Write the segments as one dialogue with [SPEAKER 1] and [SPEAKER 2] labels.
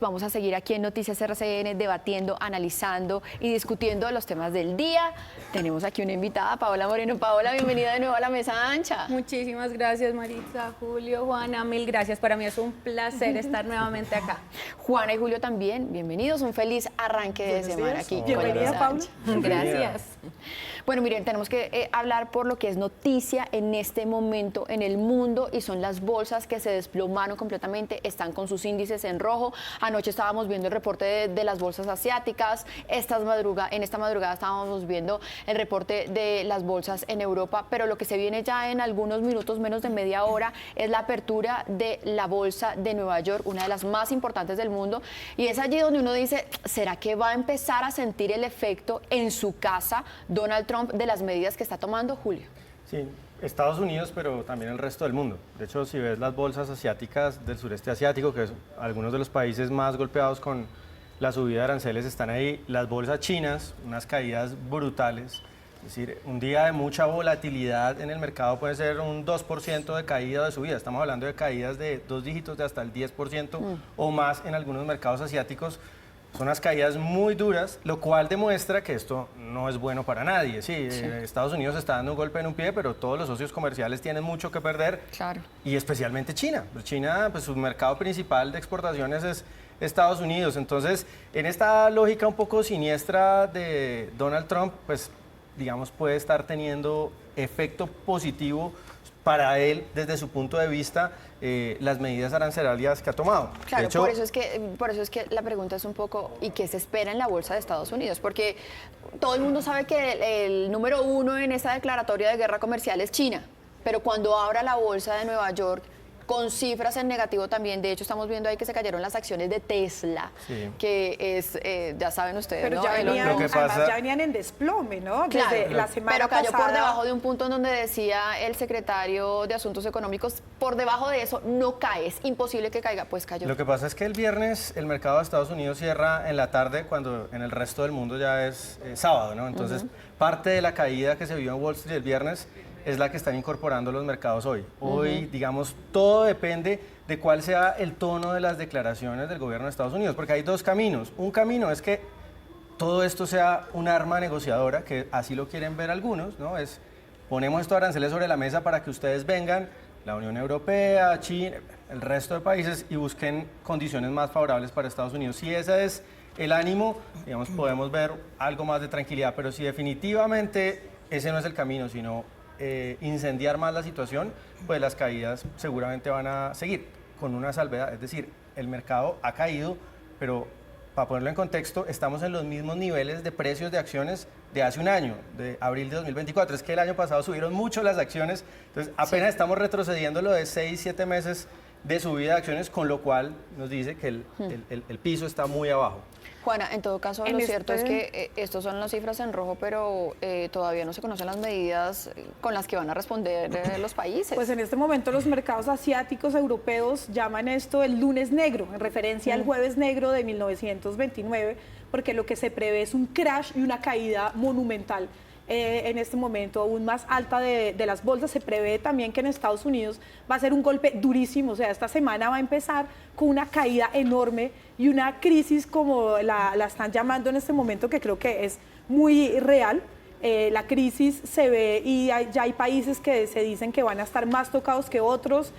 [SPEAKER 1] Vamos a seguir aquí en Noticias RCN debatiendo, analizando y discutiendo los temas del día. Tenemos aquí una invitada, Paola Moreno. Paola, bienvenida de nuevo a la mesa ancha.
[SPEAKER 2] Muchísimas gracias, Maritza, Julio, Juana, mil gracias. Para mí es un placer estar nuevamente acá.
[SPEAKER 1] Juana y Julio también, bienvenidos. Un feliz arranque de semana aquí.
[SPEAKER 2] Bienvenida, Paula. Gracias.
[SPEAKER 1] Bueno, miren, tenemos que hablar por lo que es noticia en este momento en el mundo y son las bolsas que se desplomaron completamente, están con sus índices en rojo. Anoche estábamos viendo el reporte de las bolsas asiáticas, en esta madrugada estábamos viendo el reporte de las bolsas en Europa, pero lo que se viene ya en algunos minutos, menos de media hora, es la apertura de la bolsa de Nueva York, una de las más importantes del mundo, y es allí donde uno dice, ¿será que va a empezar a sentir el efecto en su casa Donald Trump de las medidas que está tomando, Julio?
[SPEAKER 3] Sí, Estados Unidos, pero también el resto del mundo. De hecho, si ves las bolsas asiáticas del sureste asiático, que es algunos de los países más golpeados con la subida de aranceles, están ahí. Las bolsas chinas, unas caídas brutales. Es decir, un día de mucha volatilidad en el mercado puede ser un 2% de caída o de subida. Estamos hablando de caídas de 2 dígitos de hasta el 10% o más en algunos mercados asiáticos. Son unas caídas muy duras, lo cual demuestra que esto no es bueno para nadie. Sí, Estados Unidos está dando un golpe en un pie, pero todos los socios comerciales tienen mucho que perder.
[SPEAKER 1] Claro.
[SPEAKER 3] Y especialmente China. China, pues su mercado principal de exportaciones es Estados Unidos. Entonces, en esta lógica un poco siniestra de Donald Trump, pues, digamos, puede estar teniendo efecto positivo para él, desde su punto de vista, las medidas arancelarias que ha tomado.
[SPEAKER 1] Claro,
[SPEAKER 3] de hecho,
[SPEAKER 1] por eso es que la pregunta es un poco, ¿y qué se espera en la bolsa de Estados Unidos? Porque todo el mundo sabe que el número uno en esta declaratoria de guerra comercial es China, pero cuando abra la bolsa de Nueva York, con cifras en negativo también, de hecho estamos viendo ahí que se cayeron las acciones de Tesla, que es, ya saben ustedes,
[SPEAKER 4] pero
[SPEAKER 1] ¿no?
[SPEAKER 4] ya venían,
[SPEAKER 3] lo que pasa,
[SPEAKER 4] ya venían en desplome, ¿no?
[SPEAKER 1] Claro,
[SPEAKER 4] desde la semana
[SPEAKER 1] pero cayó
[SPEAKER 4] pasada.
[SPEAKER 1] por debajo de un punto en donde decía el secretario de Asuntos Económicos, por debajo de eso no cae, es imposible que caiga, pues cayó.
[SPEAKER 3] Lo que pasa es que el viernes el mercado de Estados Unidos cierra en la tarde, cuando en el resto del mundo ya es sábado, ¿no? Entonces, parte de la caída que se vio en Wall Street el viernes es la que están incorporando los mercados hoy. Hoy, digamos, todo depende de cuál sea el tono de las declaraciones del gobierno de Estados Unidos, porque hay dos caminos. Un camino es que todo esto sea un arma negociadora, que así lo quieren ver algunos, ¿no? Es, ponemos estos aranceles sobre la mesa para que ustedes vengan, la Unión Europea, China, el resto de países, y busquen condiciones más favorables para Estados Unidos. Si ese es el ánimo, digamos, podemos ver algo más de tranquilidad, pero si definitivamente ese no es el camino, sino incendiar más la situación, pues las caídas seguramente van a seguir, con una salvedad. Es decir, el mercado ha caído, pero para ponerlo en contexto, estamos en los mismos niveles de precios de acciones de hace un año, de abril de 2024. Es que el año pasado subieron mucho las acciones, entonces apenas estamos retrocediendo lo de 6, 7 meses de subida de acciones, con lo cual nos dice que el piso está muy abajo.
[SPEAKER 1] Juana, en todo caso, lo cierto es que estos son las cifras en rojo, pero todavía no se conocen las medidas con las que van a responder los países.
[SPEAKER 4] Pues en este momento los mercados asiáticos, europeos, llaman esto el lunes negro, en referencia al jueves negro de 1929, porque lo que se prevé es un crash y una caída monumental. En este momento aún más alta de las bolsas. Se prevé también que en Estados Unidos va a ser un golpe durísimo, o sea, esta semana va a empezar con una caída enorme y una crisis como la están llamando en este momento, que creo que es muy real. La crisis se ve y ya hay países que se dicen que van a estar más tocados que otros.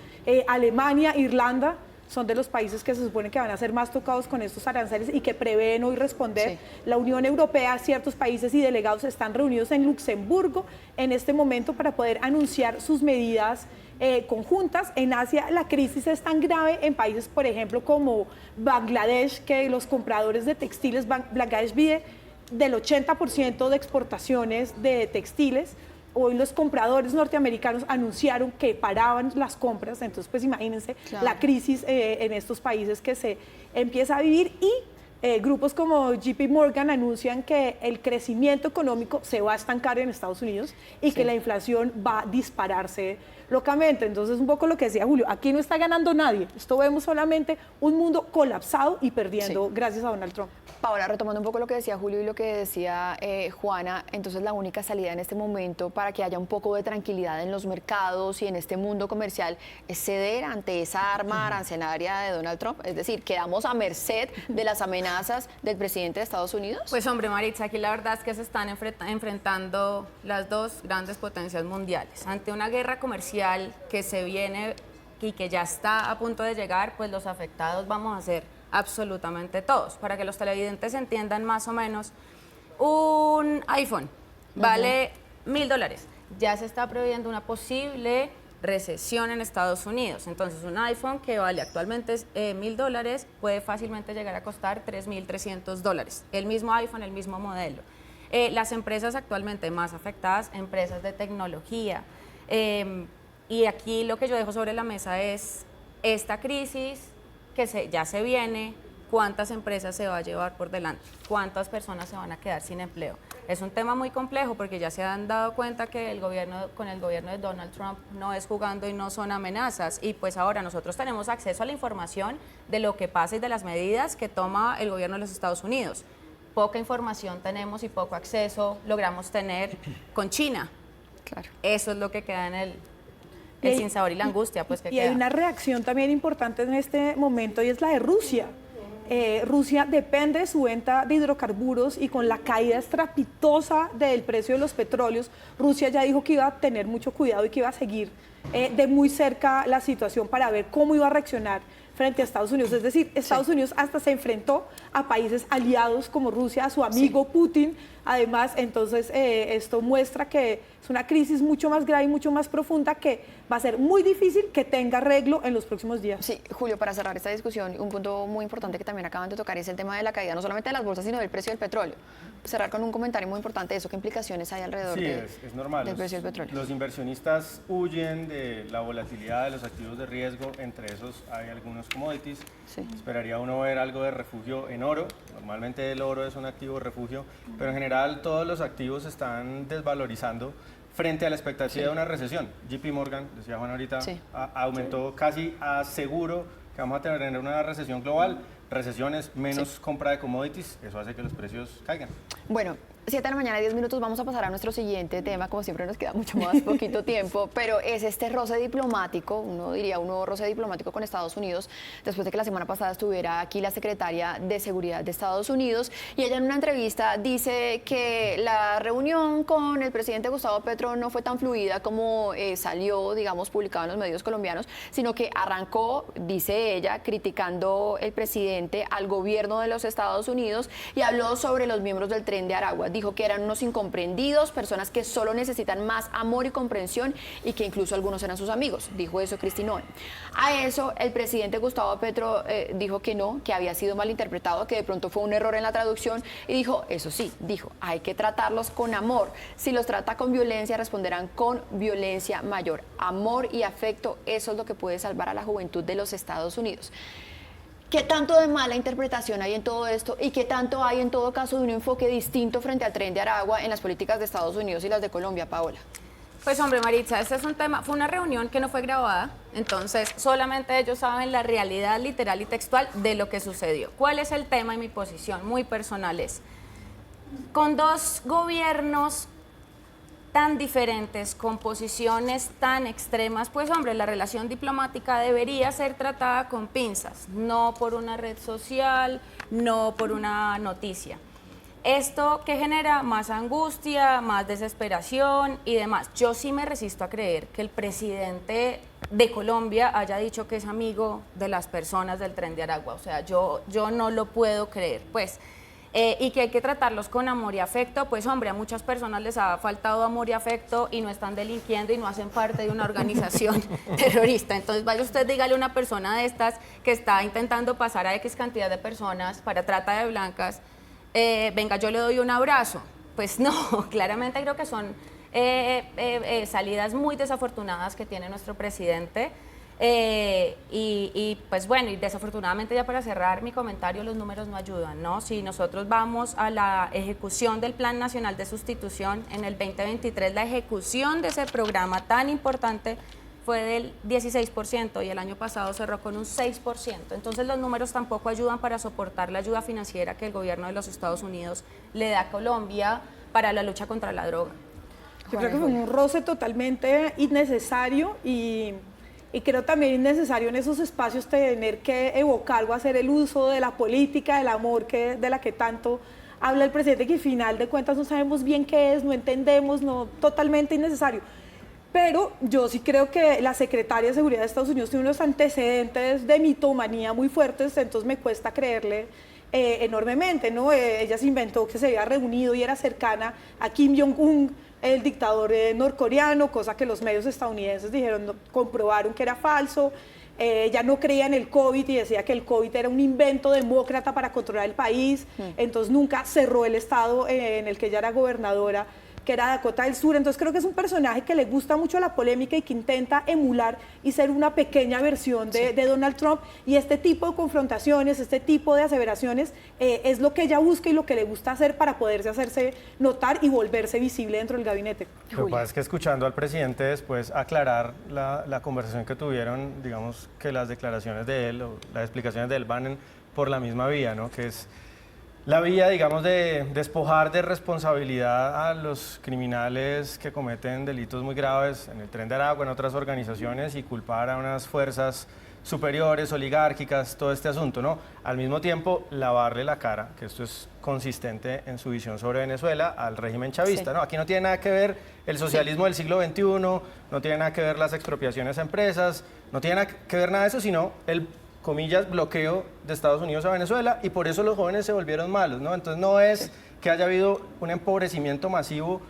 [SPEAKER 4] Alemania, Irlanda son de los países que se supone que van a ser más tocados con estos aranceles y que prevén hoy responder. Sí. La Unión Europea, ciertos países y delegados están reunidos en Luxemburgo en este momento para poder anunciar sus medidas conjuntas. En Asia la crisis es tan grave en países, por ejemplo, como Bangladesh, que los compradores de textiles, Bangladesh vive del 80% de exportaciones de textiles. Hoy los compradores norteamericanos anunciaron que paraban las compras, entonces pues imagínense la crisis en estos países que se empieza a vivir, y grupos como JP Morgan anuncian que el crecimiento económico se va a estancar en Estados Unidos y que la inflación va a dispararse locamente. Entonces, un poco lo que decía Julio, aquí no está ganando nadie, esto vemos solamente un mundo colapsado y perdiendo gracias a Donald Trump.
[SPEAKER 1] Paola, retomando un poco lo que decía Julio y lo que decía Juana, entonces la única salida en este momento para que haya un poco de tranquilidad en los mercados y en este mundo comercial es ceder ante esa arma arancelaria de Donald Trump. Es decir, quedamos a merced de las amenazas del presidente de Estados Unidos.
[SPEAKER 2] Pues hombre, Maritza, aquí la verdad es que se están enfrentando las dos grandes potencias mundiales. Ante una guerra comercial que se viene y que ya está a punto de llegar, pues los afectados vamos a ser absolutamente todos. Para que los televidentes entiendan más o menos, un iPhone vale $1.000. Ya se está previendo una posible recesión en Estados Unidos. Entonces, un iPhone que vale actualmente $1.000 puede fácilmente llegar a costar $3.300. El mismo iPhone, el mismo modelo. Las empresas actualmente más afectadas, empresas de tecnología. Y aquí lo que yo dejo sobre la mesa es esta crisis que ya se viene, cuántas empresas se va a llevar por delante, cuántas personas se van a quedar sin empleo. Es un tema muy complejo porque ya se han dado cuenta que con el gobierno de Donald Trump no es jugando y no son amenazas, y pues ahora nosotros tenemos acceso a la información de lo que pasa y de las medidas que toma el gobierno de los Estados Unidos. Poca información tenemos y poco acceso logramos tener con China.
[SPEAKER 1] Claro.
[SPEAKER 2] Eso es lo que queda en el sinsabor y la angustia, pues, que
[SPEAKER 4] y hay
[SPEAKER 2] queda.
[SPEAKER 4] una reacción también importante en este momento y es la de Rusia. Rusia depende de su venta de hidrocarburos y con la caída estrepitosa del precio de los petróleos, Rusia ya dijo que iba a tener mucho cuidado y que iba a seguir de muy cerca la situación para ver cómo iba a reaccionar frente a Estados Unidos. Es decir, Estados Unidos hasta se enfrentó a países aliados como Rusia, a su amigo Putin. Además, entonces, esto muestra que es una crisis mucho más grave y mucho más profunda que va a ser muy difícil que tenga arreglo en los próximos días.
[SPEAKER 1] Sí, Julio, para cerrar esta discusión, un punto muy importante que también acaban de tocar es el tema de la caída, no solamente de las bolsas, sino del precio del petróleo. Cerrar con un comentario muy importante de eso, ¿qué implicaciones hay alrededor
[SPEAKER 3] es normal.
[SPEAKER 1] del precio del petróleo?
[SPEAKER 3] Los inversionistas huyen de la volatilidad de los activos de riesgo, entre esos hay algunos commodities.
[SPEAKER 1] Sí.
[SPEAKER 3] Esperaría uno ver algo de refugio en oro, normalmente el oro es un activo de refugio, pero en general todos los activos se están desvalorizando frente a la expectativa de una recesión. JP Morgan, decía Juan ahorita, aumentó casi a seguro que vamos a tener una recesión global. Recesiones, menos compra de commodities, eso hace que los precios caigan.
[SPEAKER 1] Bueno, 7 de la mañana, 10 minutos, vamos a pasar a nuestro siguiente tema, como siempre nos queda mucho más poquito tiempo, pero es este roce diplomático, uno diría un nuevo roce diplomático con Estados Unidos, después de que la semana pasada estuviera aquí la secretaria de Seguridad de Estados Unidos, y ella en una entrevista dice que la reunión con el presidente Gustavo Petro no fue tan fluida como salió, digamos, publicado en los medios colombianos, sino que arrancó, dice ella, criticando el presidente al gobierno de los Estados Unidos y habló sobre los miembros del Tren de Aragua. Dijo que eran unos incomprendidos, personas que solo necesitan más amor y comprensión y que incluso algunos eran sus amigos. Dijo eso Kristi Noem. A eso el presidente Gustavo Petro dijo que no, que había sido malinterpretado, que de pronto fue un error en la traducción y dijo, eso sí, dijo, hay que tratarlos con amor. Si los trata con violencia, responderán con violencia mayor. Amor y afecto, eso es lo que puede salvar a la juventud de los Estados Unidos. ¿Qué tanto de mala interpretación hay en todo esto y qué tanto hay en todo caso de un enfoque distinto frente al Tren de Aragua en las políticas de Estados Unidos y las de Colombia, Paola?
[SPEAKER 2] Pues hombre, Maritza, este es un tema, fue una reunión que no fue grabada, entonces solamente ellos saben la realidad literal y textual de lo que sucedió. ¿Cuál es el tema y mi posición? Muy personal es, con dos gobiernos tan diferentes, con posiciones tan extremas, pues hombre, la relación diplomática debería ser tratada con pinzas, no por una red social, no por una noticia. Esto que genera más angustia, más desesperación y demás. Yo sí me resisto a creer que el presidente de Colombia haya dicho que es amigo de las personas del Tren de Aragua. O sea, yo no lo puedo creer, pues. Y que hay que tratarlos con amor y afecto, pues hombre, a muchas personas les ha faltado amor y afecto y no están delinquiendo y no hacen parte de una organización terrorista. Entonces vaya usted, dígale a una persona de estas que está intentando pasar a X cantidad de personas para trata de blancas, venga, yo le doy un abrazo. Pues no, claramente creo que son salidas muy desafortunadas que tiene nuestro presidente. Y pues bueno, y desafortunadamente ya para cerrar mi comentario, los números no ayudan, ¿no? Si nosotros vamos a la ejecución del Plan Nacional de Sustitución en el 2023, la ejecución de ese programa tan importante fue del 16% y el año pasado cerró con un 6%. Entonces los números tampoco ayudan para soportar la ayuda financiera que el gobierno de los Estados Unidos le da a Colombia para la lucha contra la droga.
[SPEAKER 4] Yo creo que fue un roce totalmente innecesario y creo también innecesario en esos espacios tener que evocar o hacer el uso de la política, del amor de la que tanto habla el presidente, que al final de cuentas no sabemos bien qué es, no entendemos, no, totalmente innecesario. Pero yo sí creo que la secretaria de Seguridad de Estados Unidos tiene unos antecedentes de mitomanía muy fuertes, entonces me cuesta creerle enormemente, ¿no? Ella se inventó que se había reunido y era cercana a Kim Jong-un, el dictador norcoreano, cosa que los medios estadounidenses dijeron, comprobaron que era falso. Ella no creía en el COVID y decía que el COVID era un invento demócrata para controlar el país, entonces nunca cerró el estado en el que ella era gobernadora, que era Dakota del Sur. Entonces creo que es un personaje que le gusta mucho la polémica y que intenta emular y ser una pequeña versión de Donald Trump, y este tipo de confrontaciones, este tipo de aseveraciones es lo que ella busca y lo que le gusta hacer para poderse hacerse notar y volverse visible dentro del gabinete.
[SPEAKER 3] Lo que pasa es que escuchando al presidente después aclarar la conversación que tuvieron, digamos que las declaraciones de él o las explicaciones de él van por la misma vía, ¿no? Que es la vía, digamos, de despojar de responsabilidad a los criminales que cometen delitos muy graves en el Tren de Aragua, en otras organizaciones, y culpar a unas fuerzas superiores, oligárquicas, todo este asunto, ¿no? Al mismo tiempo, lavarle la cara, que esto es consistente en su visión sobre Venezuela, al régimen chavista, ¿no? Aquí no tiene nada que ver el socialismo del siglo XXI, no tiene nada que ver las expropiaciones a empresas, no tiene nada que ver nada de eso, sino el, comillas, bloqueo de Estados Unidos a Venezuela, y por eso los jóvenes se volvieron malos, ¿no? Entonces no es que haya habido un empobrecimiento masivo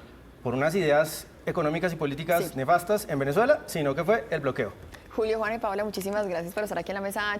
[SPEAKER 3] por unas ideas económicas y políticas nefastas en Venezuela, sino que fue el bloqueo.
[SPEAKER 1] Julio, Juan y Paola, muchísimas gracias por estar aquí en la mesa.